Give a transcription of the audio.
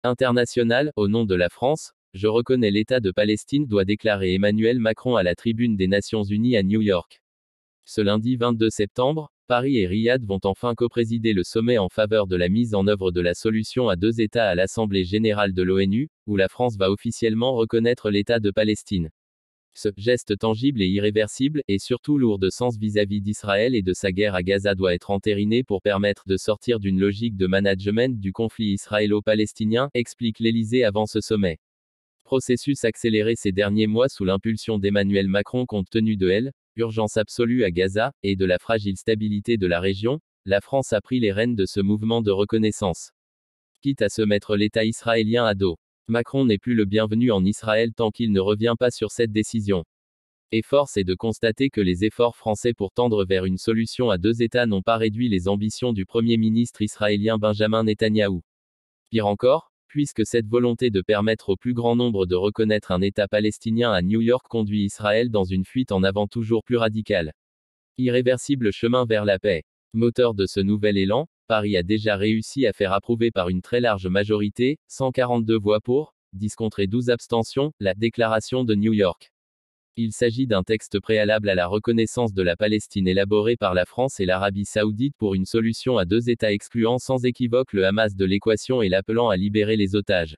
International, au nom de la France, je reconnais l'État de Palestine, doit déclarer Emmanuel Macron à la tribune des Nations Unies à New York. Ce lundi 22 septembre, Paris et Riyad vont enfin coprésider le sommet en faveur de la mise en œuvre de la solution à deux États à l'Assemblée générale de l'ONU, où la France va officiellement reconnaître l'État de Palestine. Ce geste tangible et irréversible, et surtout lourd de sens vis-à-vis d'Israël et de sa guerre à Gaza, doit être entériné pour permettre de sortir d'une logique de management du conflit israélo-palestinien, explique l'Élysée avant ce sommet. Processus accéléré ces derniers mois sous l'impulsion d'Emmanuel Macron compte tenu de l'urgence absolue à Gaza, et de la fragile stabilité de la région, la France a pris les rênes de ce mouvement de reconnaissance. Quitte à se mettre l'État israélien à dos. Macron n'est plus le bienvenu en Israël tant qu'il ne revient pas sur cette décision. Et force est de constater que les efforts français pour tendre vers une solution à deux États n'ont pas réduit les ambitions du Premier ministre israélien Benjamin Netanyahou. Pire encore, puisque cette volonté de permettre au plus grand nombre de reconnaître un État palestinien à New York conduit Israël dans une fuite en avant toujours plus radicale. Irréversible chemin vers la paix. Moteur de ce nouvel élan, Paris a déjà réussi à faire approuver par une très large majorité, 142 voix pour, 10 contre et 12 abstentions, la déclaration de New York. Il s'agit d'un texte préalable à la reconnaissance de la Palestine élaboré par la France et l'Arabie Saoudite pour une solution à deux États excluant sans équivoque le Hamas de l'équation et l'appelant à libérer les otages.